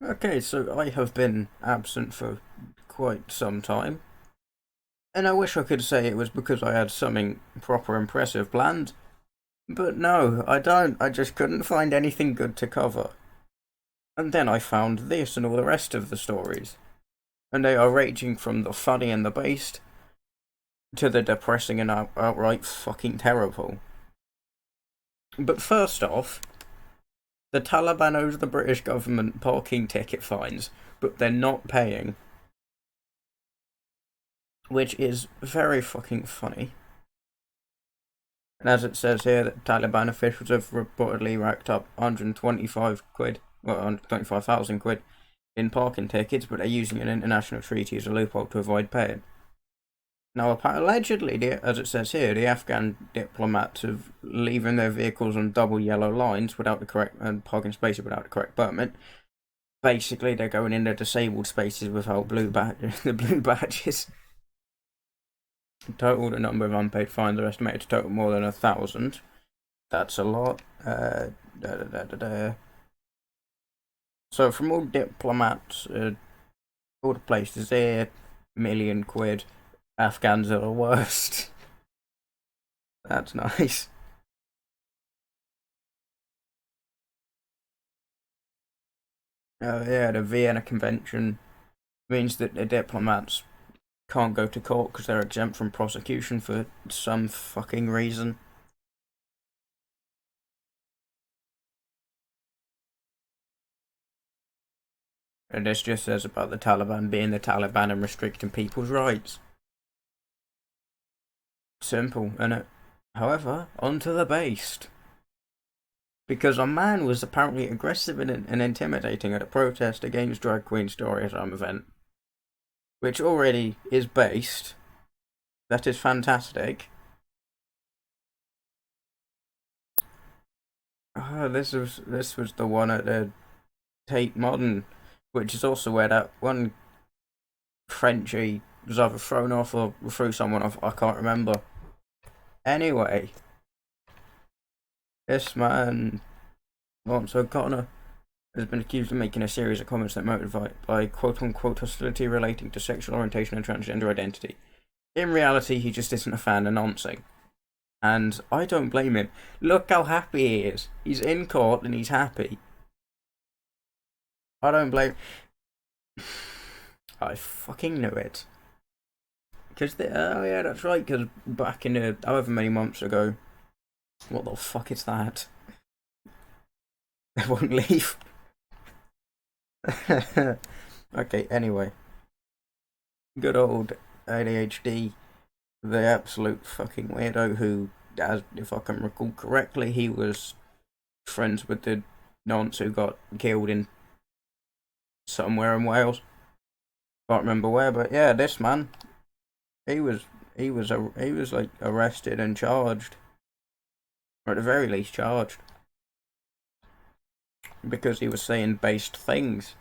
Okay, so I have been absent for quite some time, and I wish I could say it was because I had something proper impressive planned, but no, I don't. I just couldn't find anything good to cover. And then I found this and all the rest of the stories, and they are ranging from the funny and the based to the depressing and outright fucking terrible. But first off, the Taliban owes the British government parking ticket fines, but they're not paying, which is very fucking funny. And as it says here, that Taliban officials have reportedly racked up 125 quid, well, 125,000 quid in parking tickets, but they're using an international treaty as a loophole to avoid paying. Now, allegedly, as it says here, the Afghan diplomats have leaving their vehicles on double yellow lines without the correct and parking spaces without the correct permit. Basically, they're going into disabled spaces without the blue badges. Total, the number of unpaid fines are estimated to total more than 1,000. That's a lot. So from all diplomats, all the places here, million quid. Afghans are the worst. That's nice. Oh yeah, the Vienna Convention means that the diplomats can't go to court because they're exempt from prosecution for some fucking reason. And this just says about the Taliban being the Taliban and restricting people's rights. Simple, innit? However, onto the based. Because a man was apparently aggressive and intimidating at a protest against drag queen story at some event, which already is based. That is fantastic. This was the one at the Tate Modern, which is also where that one Frenchie was either thrown off or threw someone off. I can't remember. Anyway, this man, Lawrence O'Connor, has been accused of making a series of comments that motivate by quote-unquote hostility relating to sexual orientation and transgender identity. In reality, he just isn't a fan of Noncery. And I don't blame him. Look how happy he is. He's in court and he's happy. I don't blame... I fucking knew it. Because, oh yeah, that's right, because back in the, however many months ago, what the fuck is that? They won't leave. Okay, anyway. Good old ADHD, the absolute fucking weirdo who, as if I can recall correctly, he was friends with the nonce who got killed in somewhere in Wales. Can't remember where, but yeah, this man, he was like arrested and charged, or at the very least charged, because he was saying based things.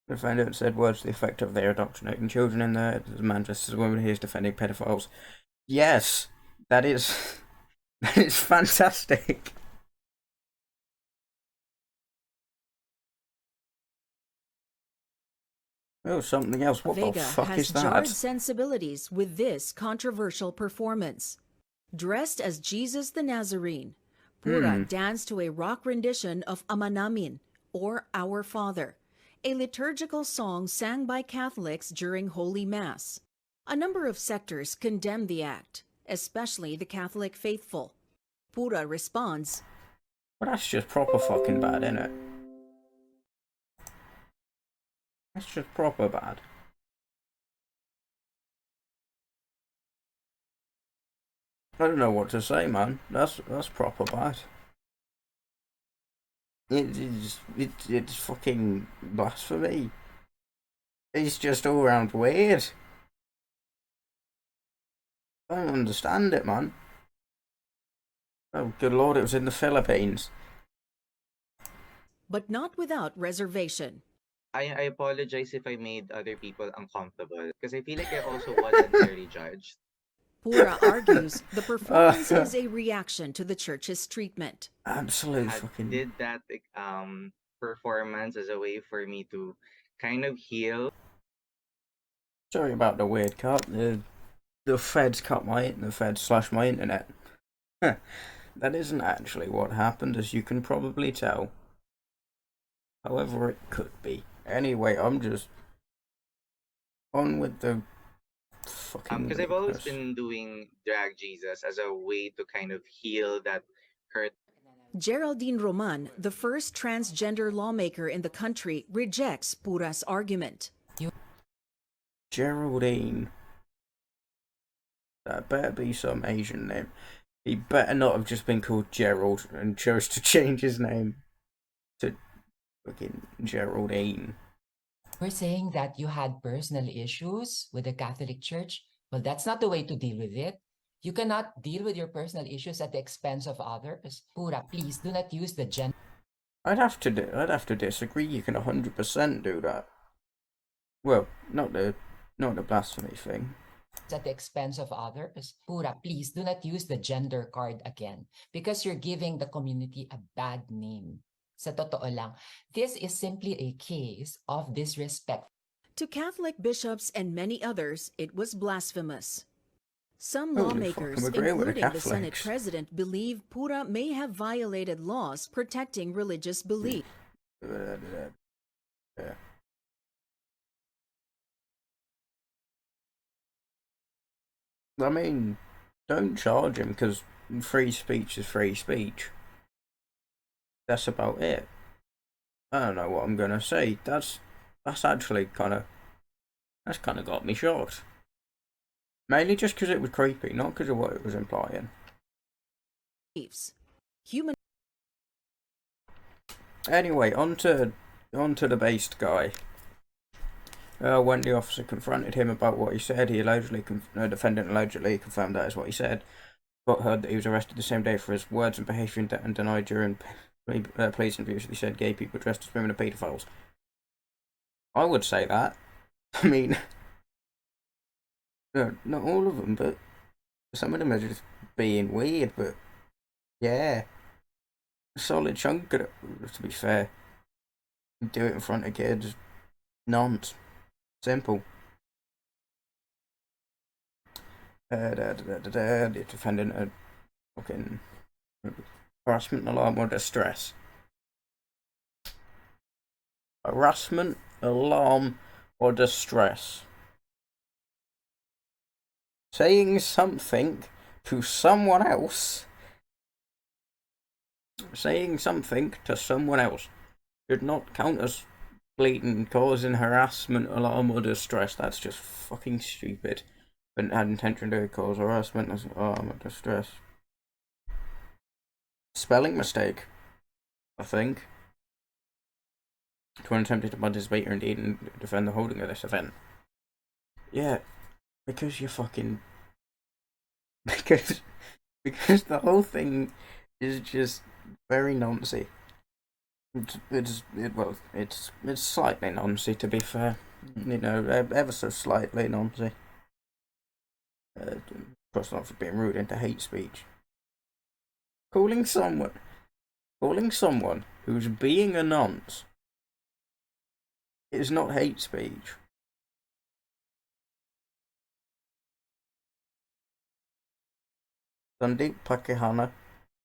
The defendant said words to the effect of they're indoctrinating children in there. The man dressed as a woman, he is defending pedophiles. Yes, that is that is fantastic. Oh, something else. What the Vega fuck has is jarred that? sensibilities with this controversial performance. Dressed as Jesus the Nazarene, Pura Hmm. danced to a rock rendition of Amanamin, or Our Father, a liturgical song sang by Catholics during Holy Mass. A number of sectors condemn the act, especially the Catholic faithful. Pura responds, Well, that's just proper fucking bad, isn't it? That's just proper bad. I don't know what to say, man. That's proper bad. It's fucking blasphemy. It's just all round weird. I don't understand it, man. Oh, good lord, it was in the Philippines. but not without reservation. I apologize if I made other people uncomfortable because I feel like I also was unfairly judged. Pura argues the performance Uh, is a reaction to the church's treatment. absolute I fucking. did that performance as a way for me to kind of heal. Sorry about the weird cut. The feds cut the feds slashed my internet. That isn't actually what happened, as you can probably tell. However, it could be. Anyway, I'm just on with the fucking Because I've always weakness. been doing drag Jesus as a way to kind of heal that hurt. Geraldine Roman, the first transgender lawmaker in the country, rejects Pura's argument. Geraldine. That better be some Asian name. He better not have just been called Gerald and chose to change his name to fucking Geraldine. We're saying that you had personal issues with the Catholic Church. Well, that's not the way to deal with it. You cannot deal with your personal issues at the expense of others. Pura, please do not use the gender I'd have to disagree. You can 100% do that. Well, not the blasphemy thing. at the expense of others. Pura, please do not use the gender card again because you're giving the community a bad name. Sa totoo lang, this is simply a case of disrespect. To Catholic bishops and many others, it was blasphemous. Some Holy fuck, I'm lawmakers, agreeing with the including the Senate Catholics. president, believe Pura may have violated laws protecting religious belief. Yeah. I mean, don't charge him because free speech is free speech. That's about it. I don't know what I'm gonna say. That's actually that's kind of got me shocked. Mainly just because it was creepy, not because of what it was implying. Human Anyway, onto the based guy. When the officer confronted him about what he said, the defendant allegedly confirmed that is what he said, but heard that he was arrested the same day for his words and behaviour and denied during police interviews that he said gay people dressed as women are paedophiles. I would say that. I mean, no, not all of them, but some of them are just being weird, but yeah. A solid chunk of it, to be fair. Do it in front of kids. Nonce. Simple. The defendant had fucking harassment, alarm, or distress. Harassment, alarm, or distress. Saying something to someone else. Saying something to someone else should not count as blatant causing harassment, alarm, or distress. That's just fucking stupid. But had intention to cause harassment, alarm, or distress. Spelling mistake, I think. To an attempted to participate or indeed and defend the holding of this event. Yeah, because you're fucking. Because the whole thing is just very noncy. It's slightly noncy, to be fair. You know, ever so slightly noncy. Plus not for being rude into hate speech. Calling someone who's being a nonce is not hate speech. Sandeep Pakihana.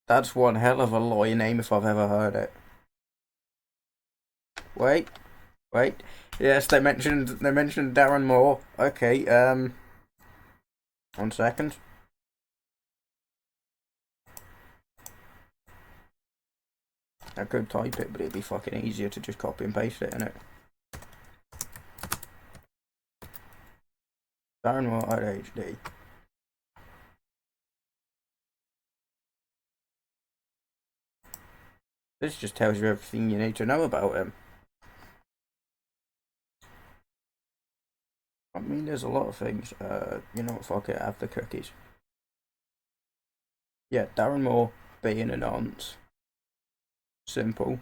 That's one hell of a lawyer name if I've ever heard it. Wait. Yes, they mentioned Darren Moore. Okay, 1 second. I could type it, but it'd be fucking easier to just copy and paste it, innit? Darren Moore ADHD. This just tells you everything you need to know about him. I mean, there's a lot of things. You know what? Fuck it. Have the cookies. Yeah, Darren Moore being a nonce. Simple.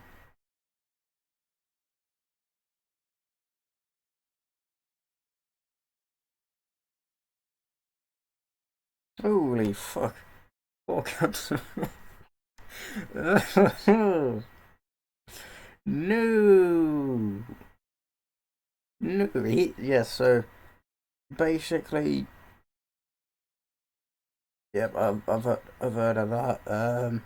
Holy fuck. Poor cunt. No. No. Yes, so basically, yep, I've heard of that.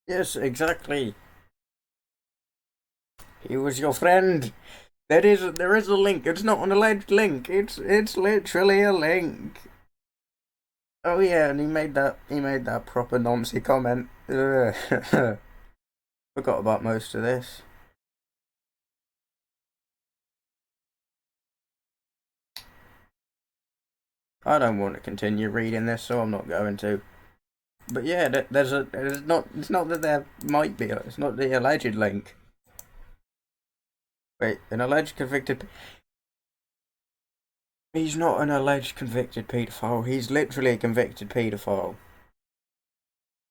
Yes, exactly. He was your friend. There is a link. It's not an alleged link. It's literally a link. Oh yeah, and he made that proper noncy comment. Ugh. Forgot about most of this. I don't want to continue reading this, so I'm not going to. But yeah, there's not. It's not that there might be. It's not the alleged link. Wait, an alleged convicted. He's not an alleged convicted paedophile. He's literally a convicted paedophile.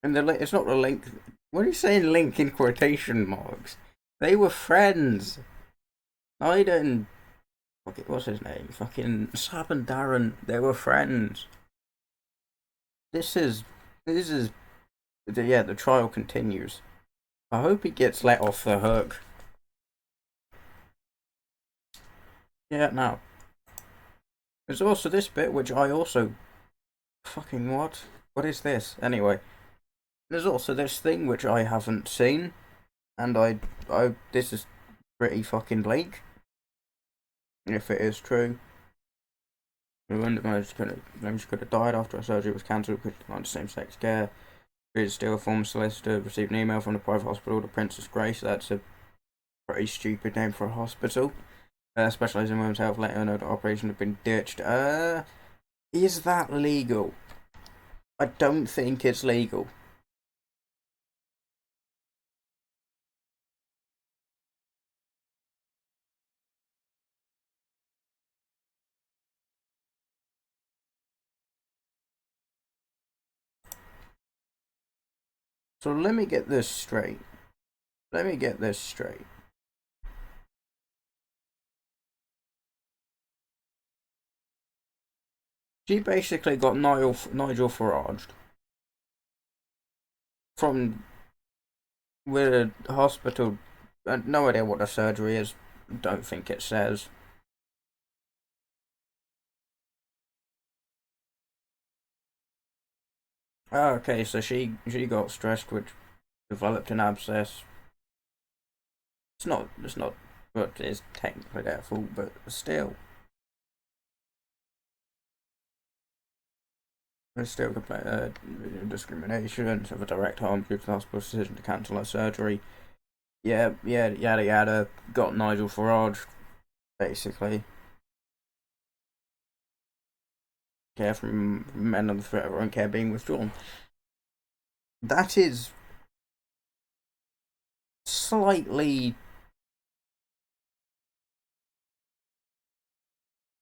And it's not the link. What are you saying? Link in quotation marks. They were friends. Aida and what's his name? Fucking Sab and Darren. They were friends. This is the trial continues. I hope he gets let off the hook. Yeah, now. There's also this bit which I also fucking what? What is this? Anyway, there's also this thing which I haven't seen, and I this is pretty fucking bleak. If it is true. The woman could have died after her surgery was cancelled because she wanted same-sex care. She is still a former solicitor. Received an email from the private hospital, the Princess Grace. That's a pretty stupid name for a hospital. Specialising in women's health. Let her know the operation had been ditched. Is that legal? I don't think it's legal. So let me get this straight. She basically got Nigel Farage from with a hospital. No idea what the surgery is. Don't think it says. Oh, okay, so she got stressed, which developed an abscess. It's not, but it's technically their fault, but still. There's still discrimination of a direct harm due to the hospital's decision to cancel her surgery. Yeah, yada yada. Got Nigel Farage, basically. Care from men under the threat of her own care being withdrawn. That is slightly.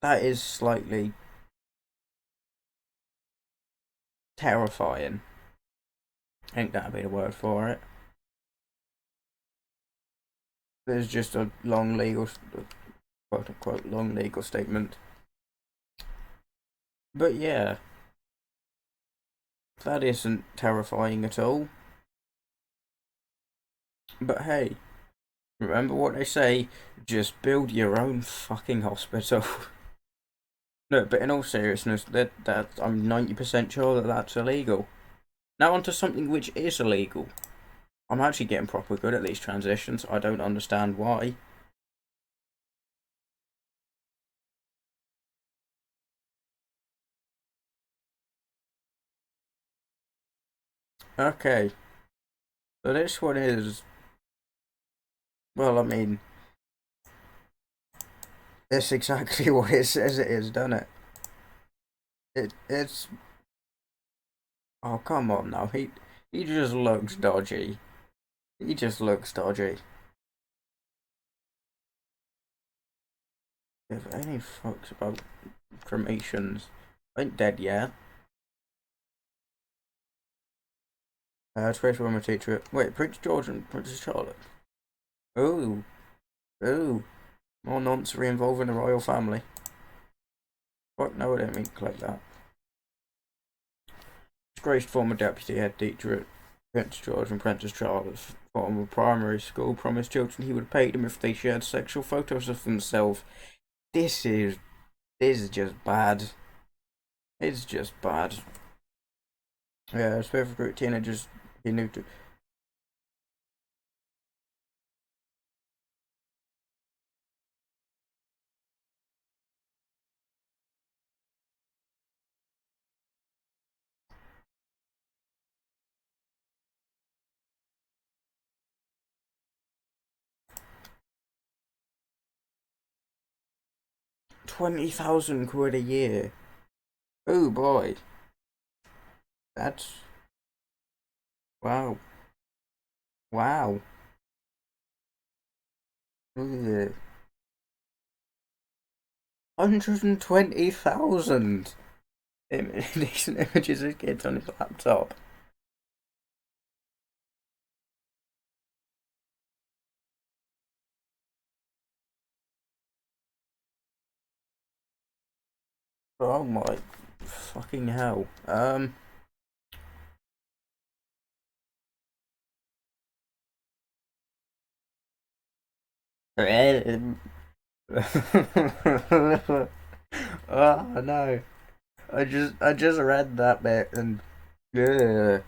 That is slightly terrifying. I think that'd be the word for it. There's just a long legal, quote unquote, long legal statement. But yeah, that isn't terrifying at all. But hey, remember what they say, just build your own fucking hospital. No, but in all seriousness, that I'm 90% sure that that's illegal. Now onto something which is illegal. I'm actually getting proper good at these transitions. I don't understand why. Okay. So this one is... Well, I mean... It's exactly what it says it is, doesn't it? It's... Oh, come on now. He just looks dodgy. He just looks dodgy. If any fucks about cremations, Ain't dead yet. Trace from a teacher. Wait, Prince George and Princess Charlotte. Ooh. Ooh. More noncery involving the royal family. Fuck no, I didn't mean to click that. Disgraced former deputy head teacher at Prince George and Princess Charlotte's former primary school promised children he would pay them if they shared sexual photos of themselves. This is just bad. It's just bad. Yeah, his favorite group of teenagers he knew to. £20,000 a year. Oh boy. That's wow. Wow. Ugh. 120,000 decent images of kids on his laptop. Oh my fucking hell. Oh no. I just read that bit and yeah.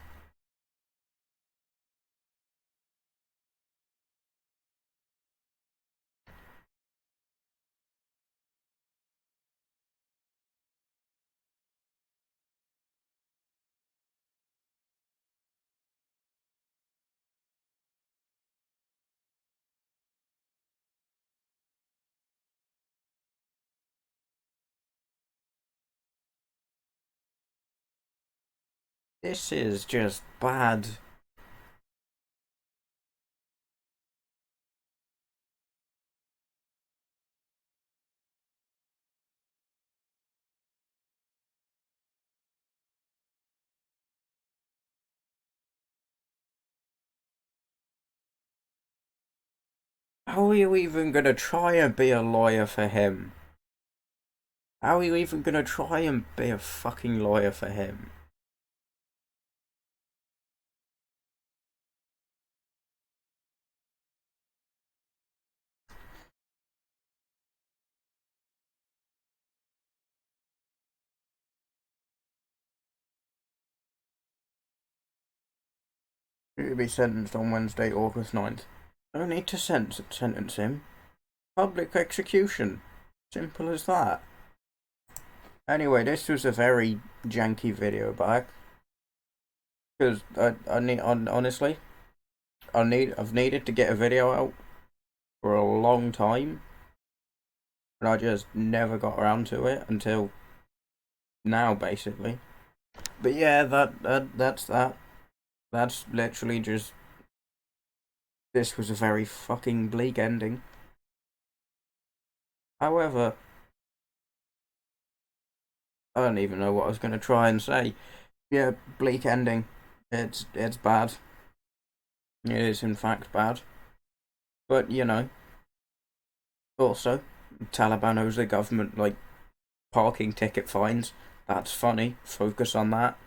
This is just bad. How are you even gonna try and be a lawyer for him? How are you even gonna try and be a fucking lawyer for him? He'll be sentenced on Wednesday, August 9th. No need to sentence him. Public execution. Simple as that. Anyway, this was a very janky video back. Because honestly, I've needed to get a video out for a long time. And I just never got around to it until now, basically. But yeah, that's that. That's literally just. This was a very fucking bleak ending. However, I don't even know what I was going to try and say. Yeah, bleak ending. It's bad. It is in fact bad. But you know, also, Taliban owes the government like parking ticket fines. That's funny. Focus on that.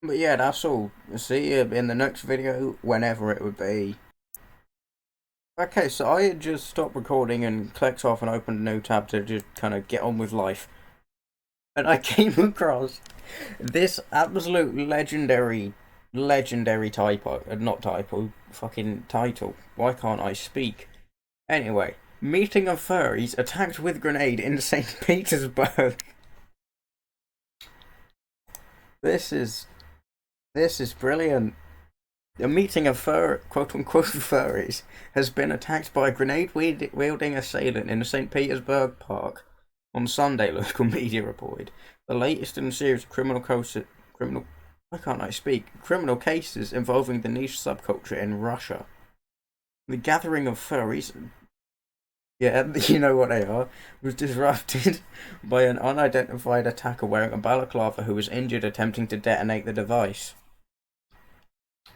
But yeah, that's all. See you in the next video, whenever it would be. Okay, so I had just stopped recording and clicked off and opened a new tab to just kind of get on with life. And I came across this absolute legendary typo. Not typo, fucking title. Why can't I speak? Anyway, meeting of furries attacked with grenade in St. Petersburg. This is brilliant. A meeting of quote-unquote furries has been attacked by a grenade-wielding assailant in the St. Petersburg park on Sunday, local media reported. The latest in a series of criminal cases involving the niche subculture in Russia. The gathering of furries Yeah, you know what they are. Was disrupted by an unidentified attacker wearing a balaclava who was injured attempting to detonate the device.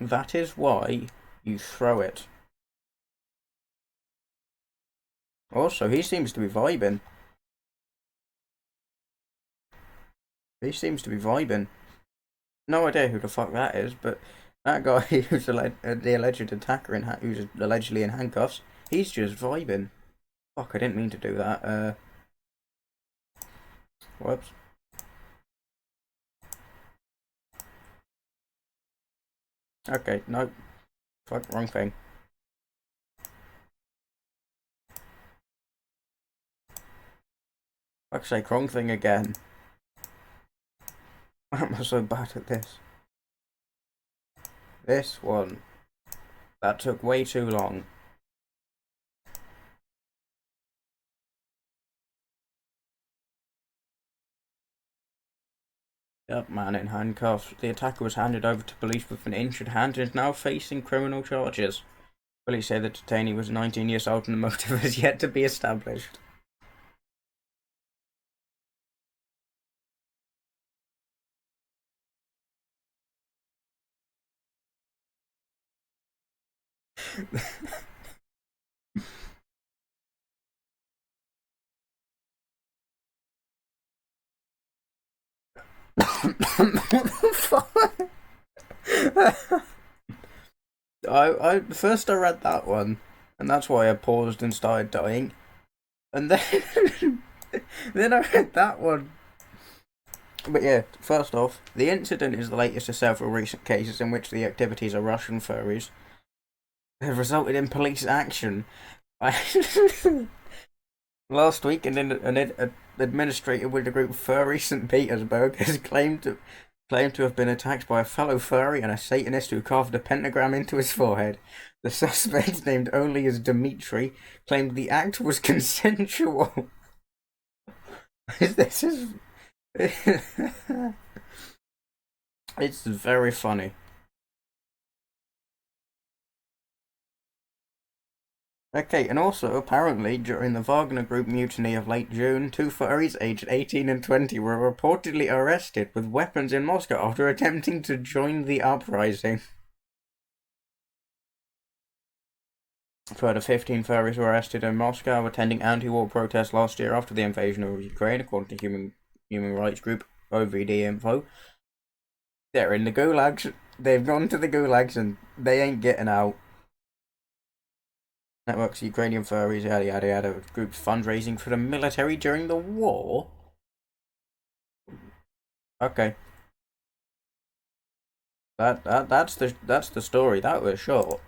That is why you throw it. Also, he seems to be vibing. He seems to be vibing. No idea who the fuck that is, but that guy who's the alleged attacker who's allegedly in handcuffs, he's just vibing. Fuck, I didn't mean to do that. Whoops. Okay, no. Fuck, wrong thing. Fuck's sake, wrong thing again. Why am I so bad at this? This one. That took way too long. Yep, man in handcuffs. The attacker was handed over to police with an injured hand and is now facing criminal charges. Police say the detainee was 19 years old and the motive is yet to be established. What the fuck? First I read that one, and that's why I paused and started dying. And then then I read that one. But yeah, first off, the incident is the latest of several recent cases in which the activities of Russian furries have resulted in police action. Last week, an administrator with the group Furry St. Petersburg has claimed to have been attacked by a fellow furry and a Satanist who carved a pentagram into his forehead. The suspect, named only as Dmitry, claimed the act was consensual. This is... It's very funny. Okay, and also, apparently, during the Wagner Group mutiny of late June, 2 furries aged 18 and 20 were reportedly arrested with weapons in Moscow after attempting to join the uprising. Further 15 furries were arrested in Moscow attending anti-war protests last year after the invasion of Ukraine, according to human rights group OVD Info. They're in the gulags. They've gone to the gulags and they ain't getting out. Networks Ukrainian furries, yada yada yada. Groups fundraising for the military during the war. Okay. That's the story. That was short.